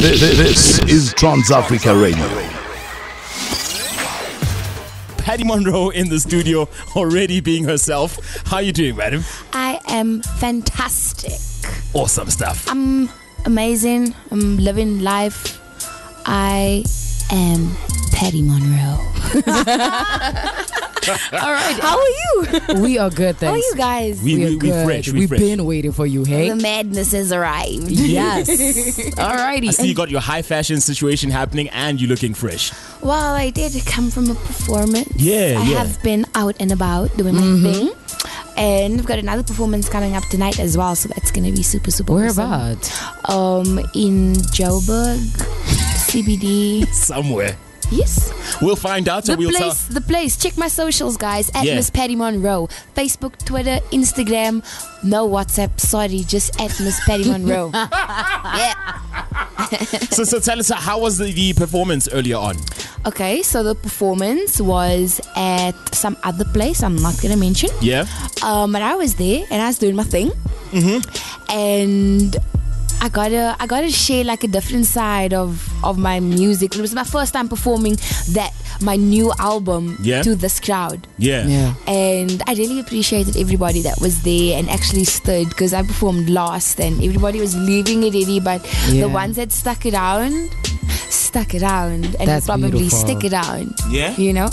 This is Trans-Africa Radio. PattyMonroe in the studio, already being herself. How you doing, madam? I am fantastic. Awesome stuff. I'm amazing. I'm living life. I am PattyMonroe. All right. How are you? We are good, thanks. How are you guys? We good. fresh. We've been waiting for you, hey? The madness has arrived. Yes. Alrighty. I see you got your high fashion situation happening and you're looking fresh. Well, I did come from a performance. Yeah, I have been out and about doing my thing. And we've got another performance coming up tonight as well, so that's going to be super, super Where awesome. about? In Joburg, CBD. Somewhere. Yes. We'll find out. So we'll tell. The place. Check my socials, guys. At Yeah. Miss PattyMonroe. Facebook, Twitter, Instagram. No WhatsApp. Sorry, just at Miss PattyMonroe. Yeah. So tell us, how was the performance earlier on? Okay, so the performance was at some other place I'm not gonna mention. Yeah. But I was there and I was doing my thing. And I gotta share like a different side of my music. It was my first time performing my new album to this crowd. Yeah. And I really appreciated everybody that was there and actually stood, because I performed last and everybody was leaving it already, but the ones that stuck around and That's will probably beautiful. stick around. Yeah. You know?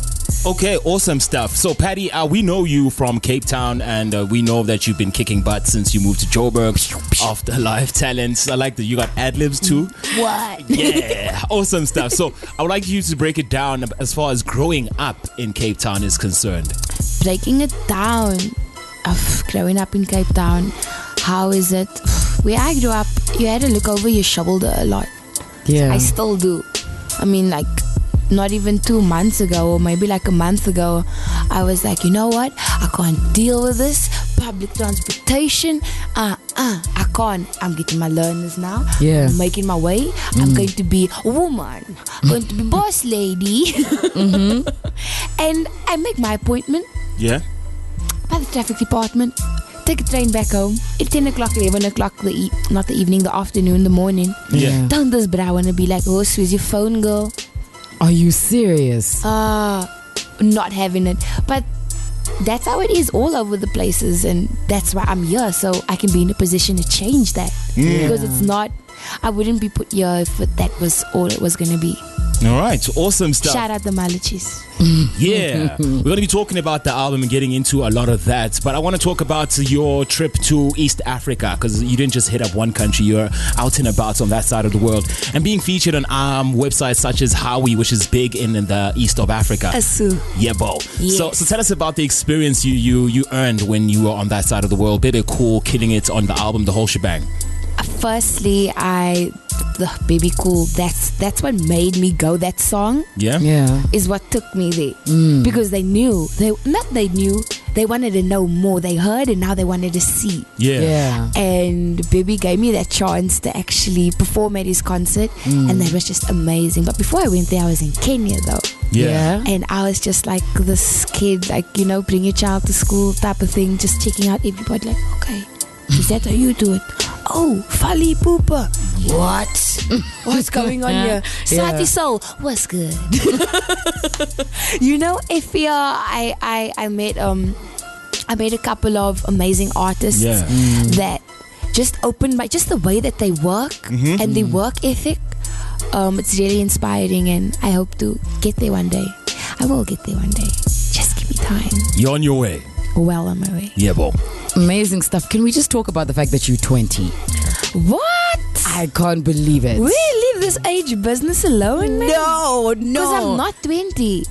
Okay, awesome stuff. So, Patty, we know you from Cape Town, and we know that you've been kicking butt since you moved to Joburg after Live Talents. I like that you got ad-libs too. What? Yeah, awesome stuff. So, I would like you to break it down as far as growing up in Cape Town is concerned. Breaking it down of growing up in Cape Town, how is it? Where I grew up, you had to look over your shoulder a lot. Yeah. I still do. I mean, like, not even 2 months ago, or maybe like a month ago, I was like, you know what? I can't deal with this. Public transportation. I can't. I'm getting my learners now. Yeah. I'm making my way. I'm going to be a woman. I'm going to be boss lady. And I make my appointment Yeah. by the traffic department. Take a train back home. At 10 o'clock, 11 o'clock, not the evening, the afternoon, the morning. Yeah. Don't this bra wanna be like, oh, where's your phone, girl? Are you serious? Not having it. But that's how it is all over the places, and that's why I'm here, so I can be in a position to change that. Because it's not, I wouldn't be put here if that was all it was gonna be. All right, awesome stuff. Shout out the Malachis. Yeah, we're going to be talking about the album and getting into a lot of that. But I want to talk about your trip to East Africa, because you didn't just hit up one country, you're out and about on that side of the world and being featured on websites such as Howie, which is big in the east of Africa. Asu. Yeah, Bo. Yes. So tell us about the experience you earned when you were on that side of the world. Baby Cool, killing it on the album, the whole shebang. Firstly, the Baby Cool, that's what made me go. That song Yeah. is what took me there. Because they wanted to know more. They heard and now they wanted to see. Yeah. And Baby gave me that chance to actually perform at his concert, and that was just amazing. But before I went there, I was in Kenya though. Yeah. And I was just like this kid, like, you know, bring your child to school type of thing, just checking out everybody, like, okay, is that how you do it? Oh, Fali Poopa. What? What's going on here? Sati Soul. What's good? You know, if I met a couple of amazing artists that just opened by just the way that they work and their work ethic. It's really inspiring, and I hope to get there one day. I will get there one day. Just give me time. You're on your way. Well on my way. Yeah, Bo. Amazing stuff. Can we just talk about the fact that you're 20? What? I can't believe it. We leave this age business alone, man. No. Because I'm not 20.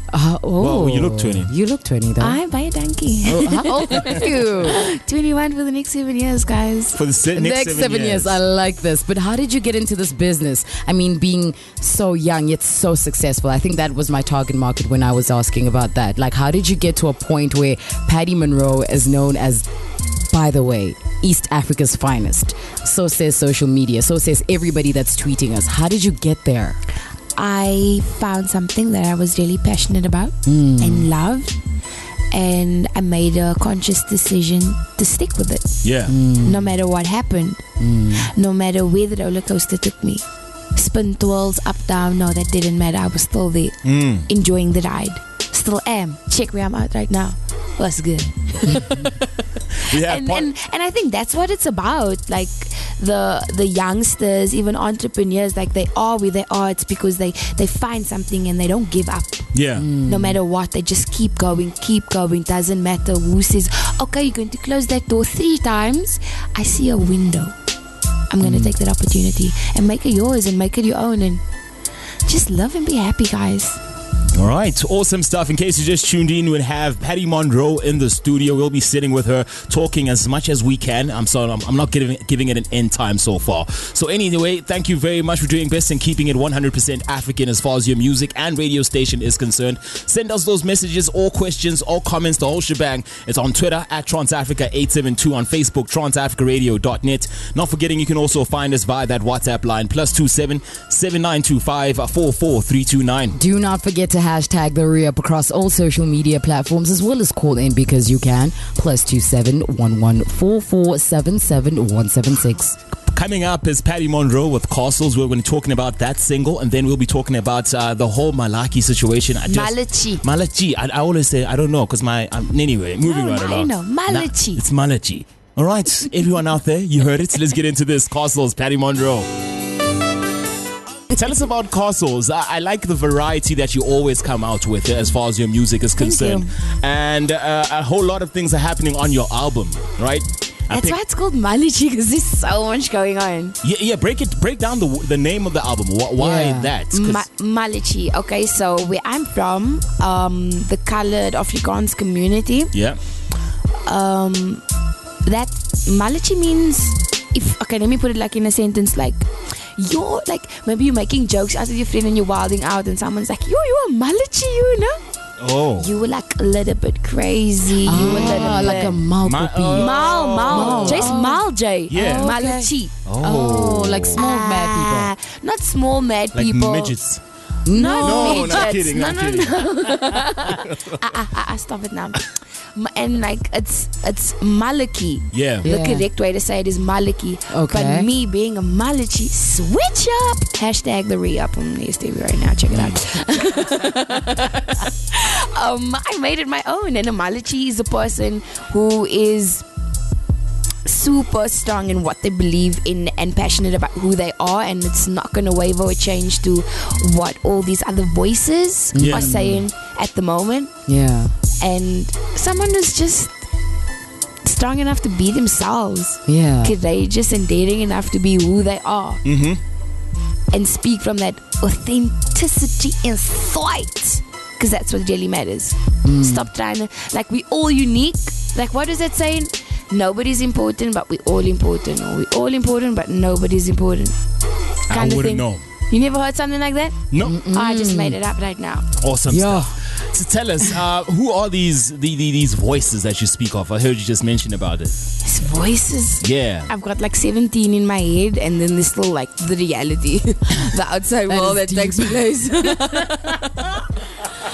Well, you look 20. You look 20 though. I'm by a donkey. How old are you? 21 for the next 7 years, guys. For the next 7 years. I like this. But how did you get into this business? I mean, being so young yet so successful. I think that was my target market when I was asking about that. Like, how did you get to a point where PattyMonroe is known as, by the way, East Africa's finest? So says social media. So says everybody that's tweeting us. How did you get there? I found something that I was really passionate about and loved, and I made a conscious decision to stick with it. Yeah. No matter what happened, no matter where the roller coaster took me. spin, twirls, up, down. No, that didn't matter. I was still there, enjoying the ride. Still am. Check where I'm at right now. What's good? Yeah, and I think that's what it's about. Like the youngsters, even entrepreneurs, like they are where they are. It's because they find something and they don't give up. Yeah. No matter what, they just keep going. Doesn't matter who says, okay, you're going to close that door 3 times. I see a window. I'm going to take that opportunity and make it yours and make it your own and just live and be happy, guys. All right, awesome stuff. In case you just tuned in, we'll have PattyMonroe in the studio. We'll be sitting with her, talking as much as we can. I'm not giving it an end time so far. So anyway, thank you very much for doing best and keeping it 100% African as far as your music and radio station is concerned. Send us those messages, or questions, or comments, the whole shebang. It's on Twitter at TransAfrica872, on Facebook, transafricaradio.net. Not forgetting, you can also find us via that WhatsApp line, +27 7925 44329. Do not forget to hashtag the re-up across all social media platforms, as well as call in because you can. +27 114477 176. Coming up is PattyMonroe with Castles. We're going to be talking about that single, and then we'll be talking about the whole Malaki situation. Malachi. I always say I don't know because anyway. Moving right along. I know Malachi. It's Malachi. All right, everyone out there, you heard it. Let's get into this. Castles, PattyMonroe. Tell us about Castles. I like the variety that you always come out with as far as your music is concerned. And a whole lot of things are happening on your album, right? That's why it's called Malachi, because there's so much going on. Yeah. Break down the name of the album. Why that? Malachi. Okay, so where I'm from, the colored Afrikaans community. Yeah. That Malachi means, let me put it like in a sentence, like you're like, maybe you're making jokes out with your friend and you're wilding out and someone's like, you're a Malachi, you know? Oh. You were like a little bit crazy. You were a little bit like a mal puppy. Mal. Jay's mal, Jay. Yeah. Malachi. Oh, like small mad people. Not small mad like people. Midgets. No, not kidding. No. Stop it now. And like it's Malaki. Yeah. The correct way to say it is Malaki. Okay. But me being a Malachi, switch up. Hashtag the re-up on the TV right now. Check it out. I made it my own, and a Malachi is a person who is super strong in what they believe in and passionate about who they are, and it's not going to waver or change to what all these other voices are saying at the moment. Yeah. And someone who's just strong enough to be themselves, courageous and daring enough to be who they are, and speak from that authenticity inside, because that's what really matters. Stop trying to, like, we all unique. Like, what is that saying? Nobody's important, but we're all important. Or we're all important, but nobody's important. I wouldn't know. You never heard something like that? No. I just made it up right now. Awesome stuff. So tell us, who are these voices that you speak of? I heard you just mention about it. These voices? Yeah. I've got like 17 in my head, and then there's still like the reality, the outside world that takes place.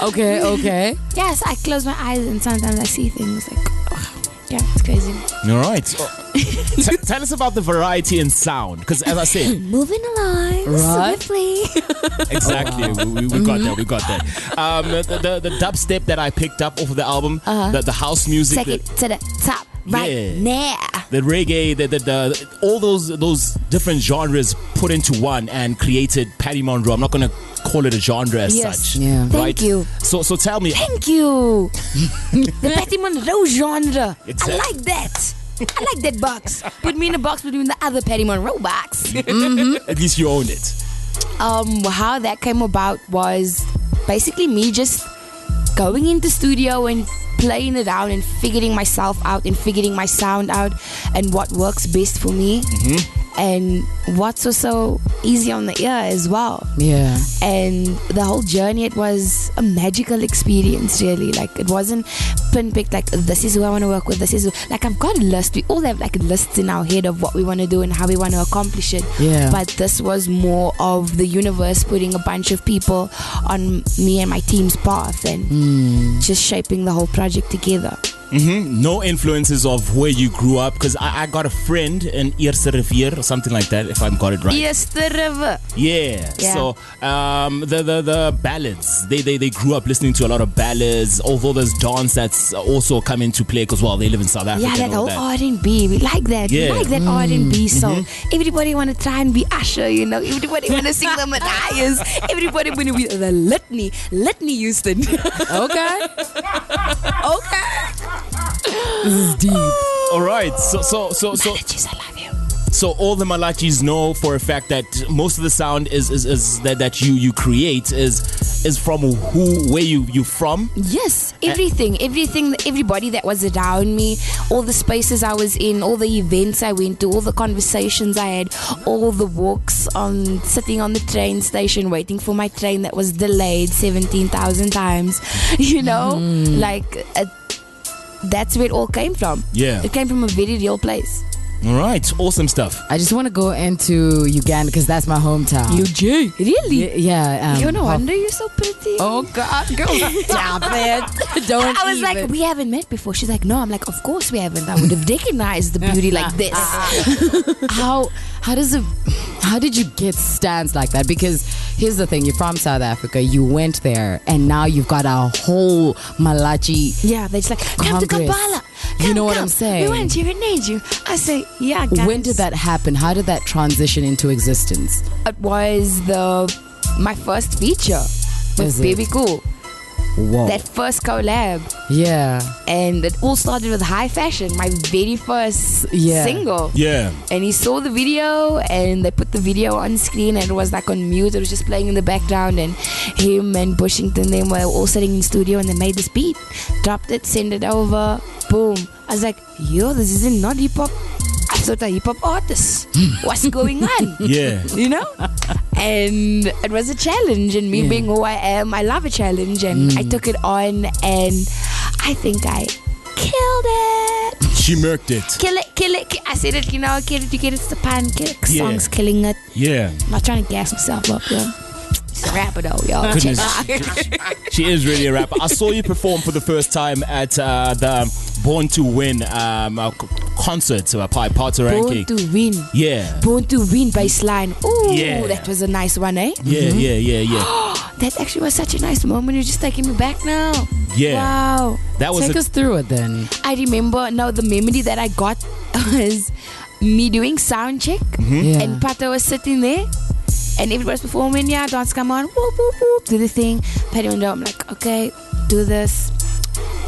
Okay. Yes, I close my eyes and sometimes I see things like, it's crazy. All right. Tell us about the variety in sound, because as I said, moving along swiftly. Exactly. We got that. The dubstep that I picked up off of the album, the house music. Take it to the top right now. The reggae, the all those different genres put into one and created PattyMonroe. I'm not going to call it a genre as such. Yeah. Thank you. So tell me. Thank you. The PattyMonroe genre. Exactly. I like that. I like that box. Put me in a box between the other PattyMonroe box. At least you own it. How that came about was basically me just going into studio and playing it out and figuring myself out and figuring my sound out and what works best for me. And what's also easy on the ear as well. Yeah. And the whole journey, it was a magical experience, really. Like, it wasn't pinpicked like, this is who I want to work with, this is who, like, I've got a list. We all have like lists in our head of what we want to do and how we want to accomplish it. Yeah. But this was more of the universe putting a bunch of people on me and my team's path and just shaping the whole project together. No influences of where you grew up, because I got a friend in Eerste Rivier or something like that, if I got it right. Eerste River. Yeah. So the ballads, they grew up listening to a lot of ballads, although there's dance that's also come into play because they live in South Africa. Yeah, that and all whole R&B, we like that. Yeah. We like that R&B song. Everybody want to try and be Usher, you know. Everybody want to sing the Matthias. Everybody want to be the Litany Houston. Okay. This is deep. All right. So Malachis, I love you. So all the Malachis know for a fact that most of the sound is that you create is from where you from. Yes, everything, everybody that was around me, all the spaces I was in, all the events I went to, all the conversations I had, all the walks on sitting on the train station waiting for my train that was delayed 17,000 times. You know, that's where it all came from. Yeah, it came from a very real place. All right, awesome stuff. I just want to go into Uganda because that's my hometown. UG, really? Yeah. You no wonder you're so pretty. Oh God, girl, stop it! Don't. I was like, we haven't met before. She's like, no. I'm like, of course we haven't. I would have recognized the beauty like this. How did you get stands like that? Because here's the thing: you're from South Africa. You went there, and now you've got a whole Malachi. Yeah, they're just like, come to Kampala. You know what I'm saying? We want you, we need you. I say, yeah, guys. When did that happen? How did that transition into existence? It was my first feature with Baby Cool. Whoa. That first collab. Yeah. And it all started with High Fashion, my very first single. Yeah. And he saw the video and they put the video on screen and it was like on mute. It was just playing in the background and him and Bushington, they were all sitting in studio and they made this beat. Dropped it, sent it over. Boom. I was like, yo, this isn't not hip hop. I thought a hip hop artist. What's going on? Yeah. You know? And it was a challenge, and me being who I am, I love a challenge, and I took it on, and I think I killed it. She murked it. Kill it. I said it, you know, kill it, you get it, it's the pan, kill it. Songs killing it. Yeah. I'm not trying to gas myself up, yo. She's a rapper though, y'all. Goodness. She is really a rapper. I saw you perform for the first time at the Born to Win concert, party ranking. Born to Win. Yeah. Born to Win baseline. Ooh, yeah. That was a nice one, eh? Yeah. That actually was such a nice moment. You're just taking me back now. Yeah. Wow. That was Take us through it then. I remember now the memory that I got was me doing sound check and Pato was sitting there. And everybody's performing, dance come on, whoop, whoop, whoop, do the thing. PattyMonroe, I'm like, okay, do this.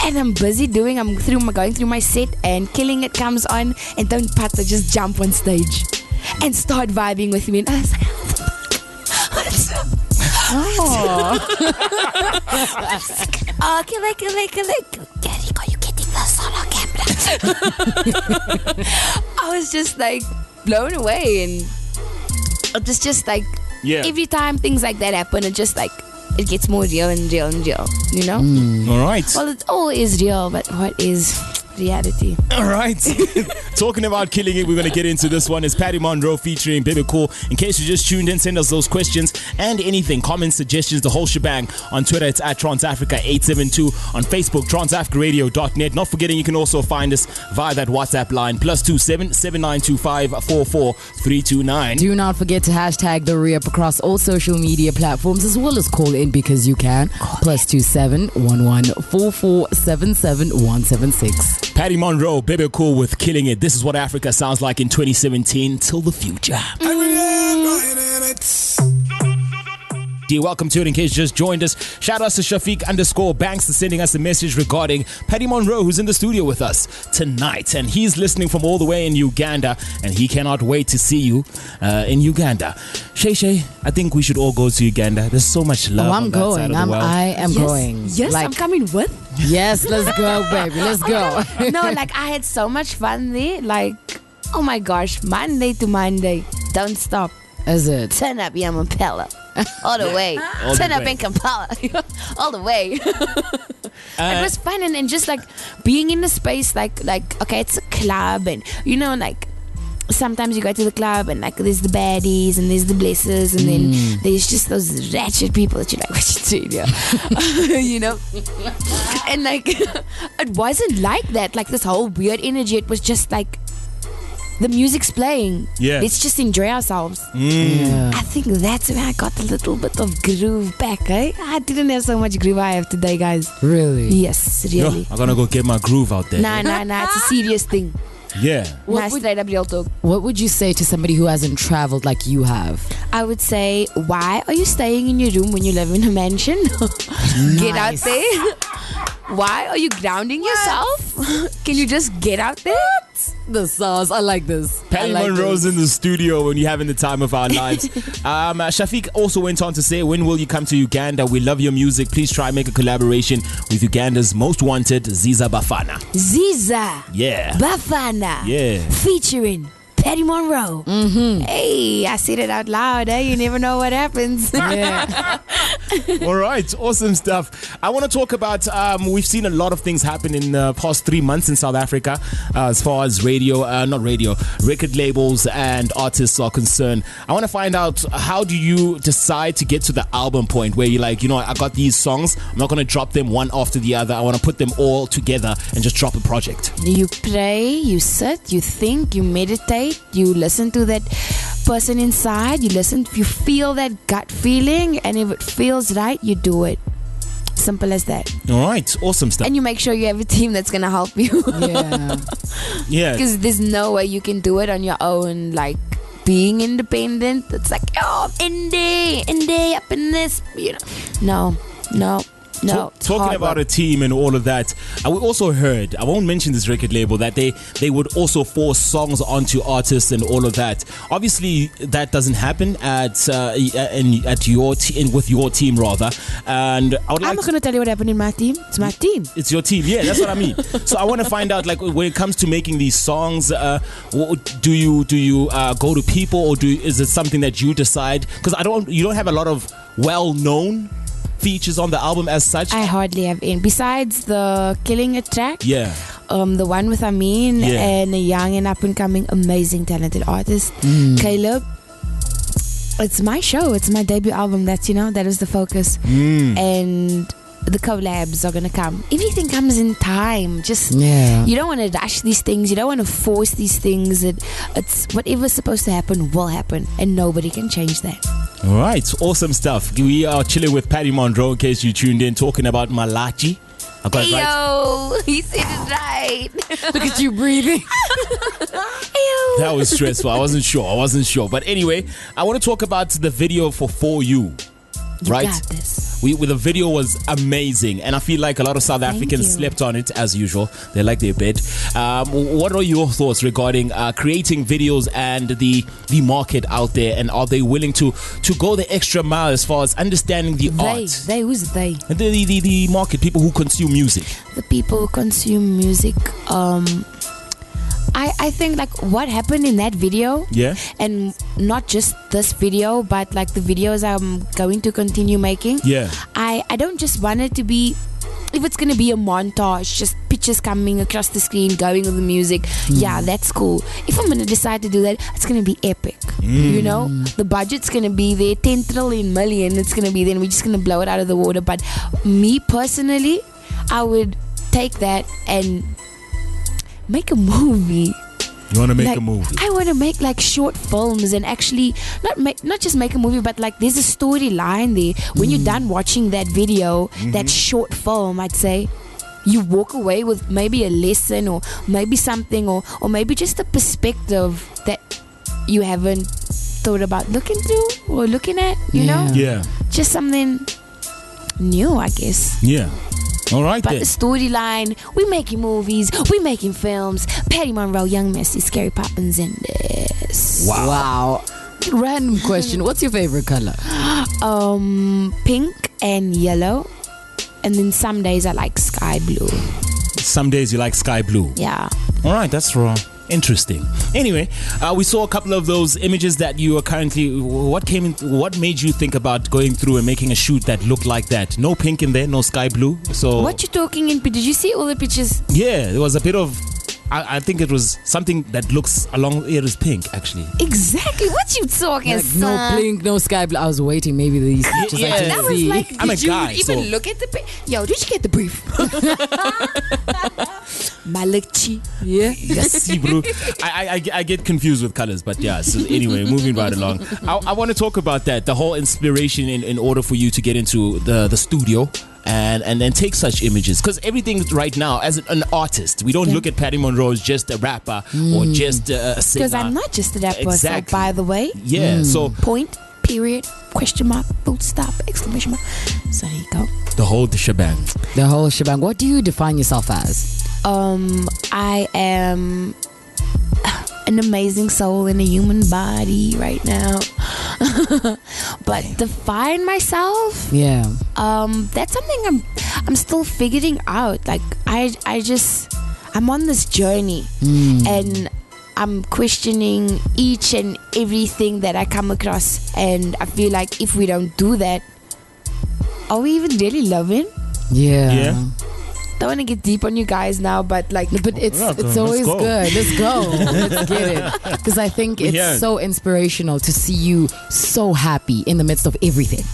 And I'm busy going through my set and Killing It comes on and don't Pato just jump on stage and start vibing with me. And I was like, kill it. You getting the solo camera. I was just like blown away and it was just like every time things like that happen, it just like it gets more real and real and real, you know? All right. Well, it all is real, but what is reality? All right. Talking about killing it, we're going to get into this one. It's PattyMonroe featuring Baby Cool. In case you just tuned in, send us those questions and anything, comments, suggestions, the whole shebang. On Twitter, it's at TransAfrica872. On Facebook, transafricaradio.net. Not forgetting, you can also find us via that WhatsApp line, +27 7925 44329. Do not forget to hashtag the re-up across all social media platforms as well as call in because you can. +27 11 4477 176. PattyMonroe, Baby Cool with Killing It. This is what Africa sounds like in 2017 till the future. Welcome to it in case you just joined us. Shout out to Shafiq_Banks for sending us a message regarding PattyMonroe, who's in the studio with us tonight. And he's listening from all the way in Uganda and he cannot wait to see you in Uganda. Shay, I think we should all go to Uganda. There's so much love on that side of the world. I am going. Yes, I'm coming with. Yes, let's go, baby. Let's go. No, like I had so much fun there. Like, oh my gosh, Monday to Monday. Don't stop. Is it? Turn up, Yamapella. All the way. Turn up in Kampala. All the way. It was fun and just like being in the space like okay, it's a club and you know like sometimes you go to the club and like there's the baddies and there's the blessers and then there's just those ratchet people that you're like, what you doing here? You know? And like, it wasn't like that. Like this whole weird energy. It was just like, the music's playing. Yeah. Let's just enjoy ourselves. Yeah. I think that's when I got a little bit of groove back, eh? I didn't have so much groove I have today, guys. Really? Yes, really. I'm gonna go get my groove out there. Nah, it's a serious thing. Yeah. Nah, straight up real talk. What would you say to somebody who hasn't traveled like you have? I would say, why are you staying in your room when you live in a mansion? Get out there. Why are you grounding yourself? Can you just get out there? The sauce. I like this. PattyMonroe's in the studio when you're having the time of our lives. Shafiq also went on to say, when will you come to Uganda? We love your music. Please try and make a collaboration with Uganda's most wanted, Ziza Bafana. Ziza Yeah. Bafana. Yeah. Featuring PattyMonroe. Hey, I said it out loud, eh? You never know what happens. Yeah. All right, awesome stuff. I want to talk about, we've seen a lot of things happen in the past 3 months in South Africa as far as record labels and artists are concerned. I want to find out, how do you decide to get to the album point where you're like, you know, I got these songs, I'm not going to drop them one after the other. I want to put them all together and just drop a project. You pray, you sit, you think, you meditate, you listen to that person inside, you feel that gut feeling, and if it feels right, you do it. Simple as that. All right, awesome stuff. And you make sure you have a team that's gonna help you. Yeah. Yeah. Because there's no way you can do it on your own. Like being independent, it's like, oh, indie, up in this, you know. No. Talking about a team and all of that, we also heard, I won't mention this record label, that they would also force songs onto artists and all of that. Obviously, that doesn't happen at your with your team rather. And I would like I'm not going to tell you what happened in my team. It's my team. It's your team, yeah. That's what I mean. So I want to find out, like, when it comes to making these songs, do you go to people, or is it something that you decide? Because you don't have a lot of well-known features on the album as such. I hardly have any. Besides the Killing It track. Yeah. The one with Amin and a young and up and coming amazing talented artist, Caleb. It's my show. It's my debut album. That is the focus. And the collabs are gonna come. Everything comes in time. Just you don't want to rush these things. You don't want to force these things. It's whatever's supposed to happen will happen, and nobody can change that. All right, awesome stuff. We are chilling with PattyMonroe, in case you tuned in, talking about Malachi. I got it right. Yo, he said it right. Look at you breathing. That was stressful. I wasn't sure. But anyway, I want to talk about the video for You. Right? You got this. The video was amazing, and I feel like a lot of South Africans slept on it as usual. They like their bed. What are your thoughts regarding creating videos and the market out there, and are they willing to go the extra mile as far as understanding the art? Who's they? The market, people who consume music. The people who consume music. I think like what happened in that video, and not just this video, but like the videos I'm going to continue making. I don't just want it to be, if it's gonna be a montage, just pictures coming across the screen, going with the music. Yeah, that's cool. If I'm gonna decide to do that, it's gonna be epic. You know, the budget's gonna be there, 10 trillion million. It's gonna be there, and we're just gonna blow it out of the water. But me personally, I would take that and make a movie. You want to make a movie? I want to make like short films, and actually not just make a movie, but like there's a storyline there. When you're done watching that video, that short film, I'd say you walk away with maybe a lesson, or maybe something, or maybe just a perspective that you haven't thought about looking through or looking at, you know? Yeah. Just something new, I guess. Yeah. All right, but then. the storyline, we're making movies, we're making films. PattyMonroe, Young Messy, Scary Poppins in this. Wow. Random question. What's your favorite color? Pink and yellow. And then some days I like sky blue. Some days you like sky blue. Yeah. All right, that's wrong. Interesting. Anyway, we saw a couple of those images that you are currently. What made you think about going through and making a shoot that looked like that? No pink in there, no sky blue. So what you talking in? Did you see all the pictures? Yeah, there was a bit of. I think it was something that looks along it is pink actually. Exactly. What you talking, Like, son? no blink, no sky blue. I was waiting. Maybe these pictures Yeah. I didn't That was see. like, I'm a did you guy, even so- look at the Yo, did you get the brief? Malachi. Yeah. Yes, bro. I get confused with colors, but yeah. So anyway, moving right along. I want to talk about that. The whole inspiration in order for you to get into the studio. And then take such images, because everything right now as an artist, we don't look at PattyMonroe as just a rapper or just a singer. Because I'm not just a rapper, Exactly. so by the way. Yeah, so Point, period, question mark, full stop, exclamation mark. So there you go. the whole shebang. The whole shebang. What do you define yourself as? I am an amazing soul in a human body right now. But define myself, Yeah. that's something I'm still figuring out. Like I'm on this journey and I'm questioning each and everything that I come across, and I feel like if we don't do that, are we even really loving? Yeah. Don't want to get deep on you guys now, but like, But it's always go. good. Let's go. Let's get it. Because I think it's Yeah. so inspirational to see you so happy in the midst of everything.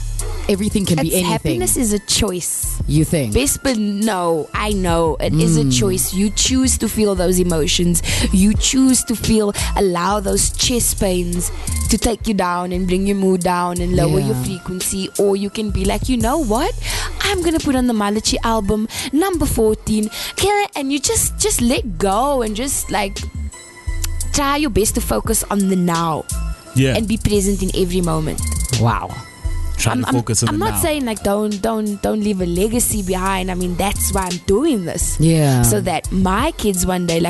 Everything can be anything. happiness is a choice. You think? Best, but no, I know it is a choice. You choose to feel those emotions. You choose to allow those chest pains to take you down and bring your mood down and lower your frequency. Or you can be like, you know what? I'm gonna put on the Malachi album, number 14, and you just let go and just like try your best to focus on the now Yeah, and be present in every moment. Wow. trying to focus on I'm the not now. saying like don't leave a legacy behind. I mean, that's why I'm doing this. Yeah. So that my kids one day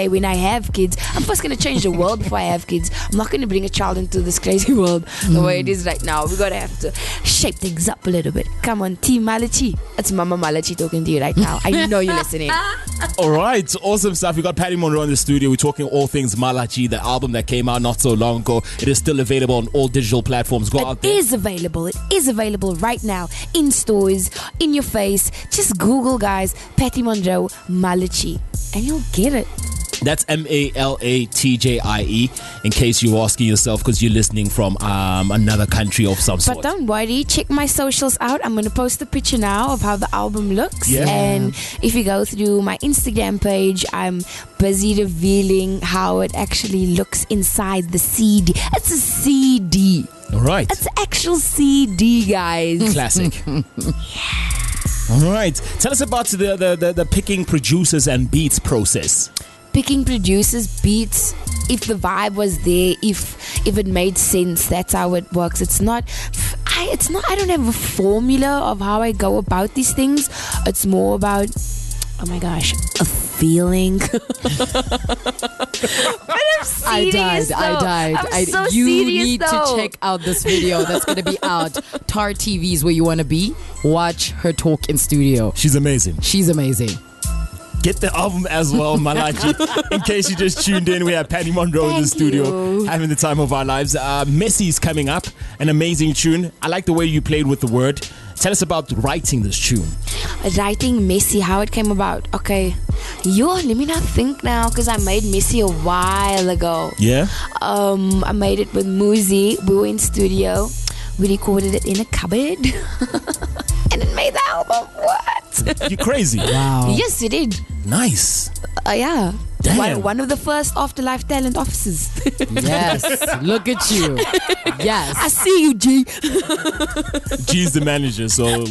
when I have kids, I'm first gonna change the world before I have kids. I'm not gonna bring a child into this crazy world the way it is right now. We gotta have to shape things up a little bit. Come on, Team Malachi. It's Mama Malachi talking to you right now. I know you're listening. All right, awesome stuff. We got PattyMonroe in the studio. We're talking all things Malachi, the album that came out not so long ago. It is still available on all digital platforms. Go out It there. is available. It is available right now in stores, in your face. Just Google, guys, PattyMonroe Malachi, and you'll get it. That's MALATJIE. In case you're asking yourself, because you're listening from another country of some But sort. don't worry, check my socials out. I'm going to post a picture now of how the album looks. Yeah. And if you go through my Instagram page, I'm busy revealing how it actually looks inside the CD. It's a CD. All right, It's an actual CD, guys. classic. All right, tell us about the picking producers and beats process. Picking producers, beats, if the vibe was there, if it made sense, that's how it works. It's not I don't have a formula of how I go about these things. It's more about, oh my gosh, a feeling. But I'm serious, I died. I'm so you serious, need though. to check out this video that's going to be out. Tar TV's where you want to be. Watch her talk in studio. She's amazing. She's amazing. Get the album as well, Malachi. In case you just tuned in, we have PattyMonroe in the Thank studio you. having the time of our lives. Messy's coming up, an amazing tune. I like the way you played with the word. Tell us about writing this tune. Writing Messy, how it came about. Okay, let me not think now, because I made Messy a while ago. Yeah? I made it with Muzi. We were in studio. We recorded it in a cupboard. And it made the album. What? You're crazy. Wow. Yes, it did. Nice. Yeah. Damn. One of the first Afterlife talent officers. Yes. Look at you. Yes. I see you, G. G's the manager, so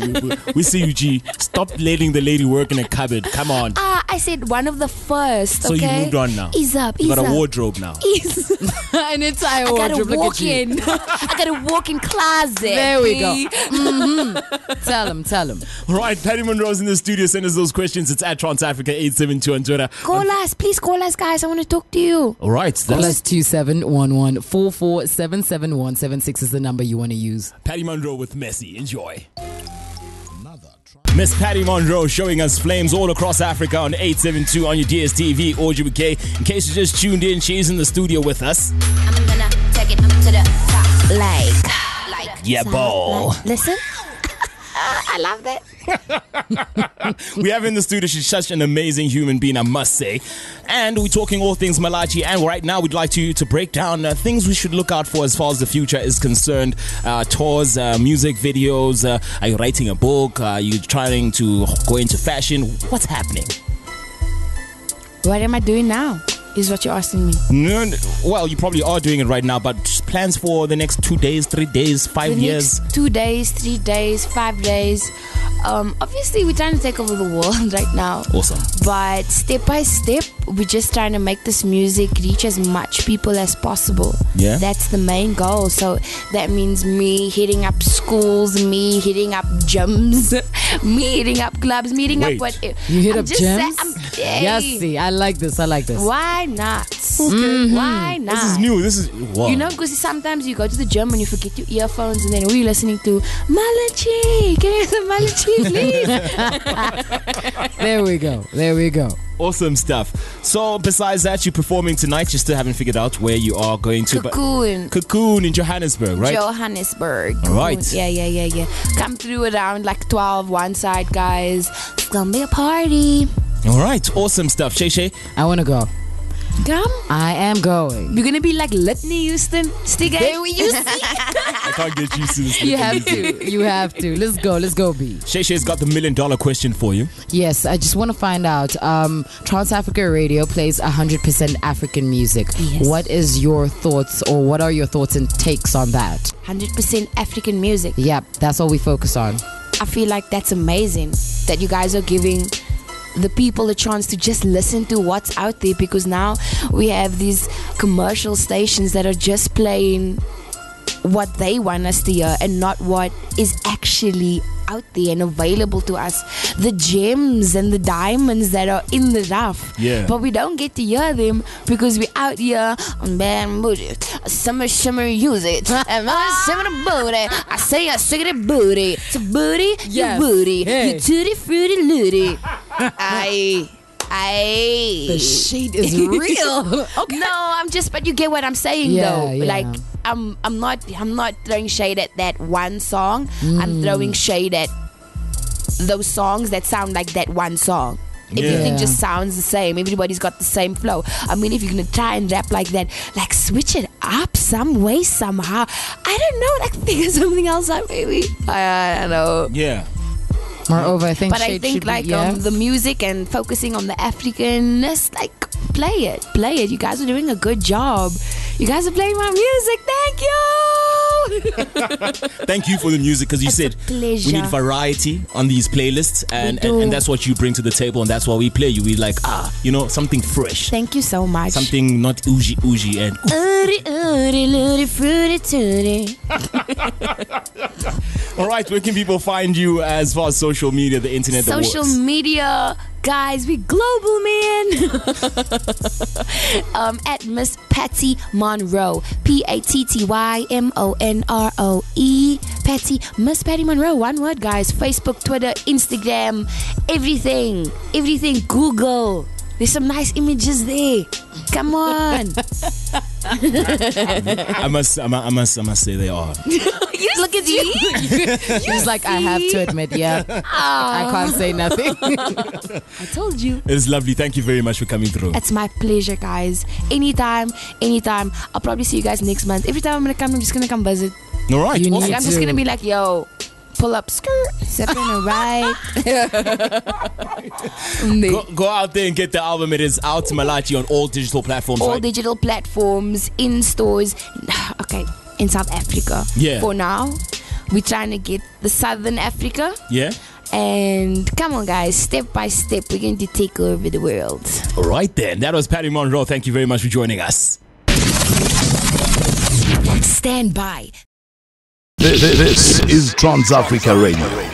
we see you, G. Stop letting the lady work in a cupboard. Come on. I said one of the first. So you okay? moved on now. Ease up. You Ease got a up. wardrobe now. Ease. An entire I got a wardrobe. Look at you. walk-in. I got a walk-in closet. There we go. B. Tell him. All right, PattyMonroe's in the studio. Send us those questions. It's at TransAfrica 872 on Twitter. Call us. Please call us, guys. I want to talk to you. All right, Call that's us 2711-4477-176 is the number you want to use. PattyMonroe with Messi. Enjoy. Miss PattyMonroe showing us flames all across Africa on 872 on your DSTV or GBK. In case you just tuned in, she's in the studio with us. I'm gonna take it up to the top. Like. Yeah, ball. Listen. I love that. We have in the studio, she's such an amazing human being, I must say. And we're talking all things Malachi. And right now, we'd like to break down things we should look out for as far as the future is concerned. Tours, music videos. Are you writing a book? Are you trying to go into fashion? What's happening? What am I doing now? Is what you're asking me. No, well, you probably are doing it right now, but plans for the next 2 days, 3 days, 5 years? Next 2 days, 3 days, 5 days. Obviously, we're trying to take over the world right now. Awesome. But step by step, we're just trying to make this music reach as much people as possible. Yeah. That's the main goal. So that means me hitting up schools, me hitting up gyms, me hitting up clubs, me hitting up what. You hit up gyms? Yes, see, I like this. Why not? Okay. Why not? This is new. This is wow. You know, because sometimes you go to the gym and you forget your earphones, and then we're listening to Malachi. Can you hear some Malachi, please? There we go. Awesome stuff. So besides that, you're performing tonight. You still haven't figured out where you are going to. Cocoon in Johannesburg, right? Johannesburg. All right. Yeah. Come through around like 12 one side, guys. It's gonna be a party. All right. Awesome stuff. Shay. I want to go. Come. I am going. You're gonna be like Litney Houston. Stigay. There we you see. I can't get used to this. You have to. Let's go, B. Shay's got the $1 million question for you. Yes, I just want to find out. Trans Africa Radio plays 100% African music. Yes. What is your thoughts, or what are your thoughts and takes on that? 100% African music. Yep, that's all we focus on. I feel like that's amazing that you guys are giving the people a chance to just listen to what's out there, because now we have these commercial stations that are just playing what they want us to hear and not what is actually out there and available to us. The gems and the diamonds that are in the rough. Yeah. But we don't get to hear them because we're out here on bamboo. Shimmer, use it. And shimmer booty. I say I sick of the booty. It's a booty, Yes. you booty. Hey. You tutti frutti looty. Aye. The shade is real. Okay. No, but you get what I'm saying, though. Yeah. Like, I'm not throwing shade at that one song. I'm throwing shade at those songs that sound like that one song. Everything just sounds the same. Everybody's got the same flow. I mean, if you're gonna try and rap like that, like switch it up some way, somehow. I don't know. Like figure something else out, maybe. I don't know. Yeah. Moreover, I think. But I think like the music and focusing on the Africanness, like play it. You guys are doing a good job. You guys are playing my music. Thank you. Thank you for the music, because you said we need variety on these playlists, and that's what you bring to the table, and that's why we play you. We like something fresh. Thank you so much. Something not oozy and. Fruity tooty. All right, where can people find you as far as social media, the internet, the Social works? media, guys, we global, man. At Miss PattyMonroe, PattyMonroe, Miss PattyMonroe, one word, guys. Facebook, Twitter, Instagram, everything, Google. There's some nice images there. Come on. I must say they are. Look at you. He's like, I have to admit, I can't say nothing. I told you. It's lovely. Thank you very much for coming through. It's my pleasure, guys. Anytime. I'll probably see you guys next month. Every time I'm gonna come, I'm just gonna come visit. All right. You Awesome. need I'm just gonna be like, yo, pull up, skirt, step in the right. Go out there and get the album. It is out, Malachi, on all digital platforms. All right? digital platforms, in stores. Okay, in South Africa. Yeah. For now, we're trying to get the Southern Africa. Yeah. And come on, guys, step by step, we're going to take over the world. All right then. That was PattyMonroe. Thank you very much for joining us. Stand by. This is Trans Africa Radio.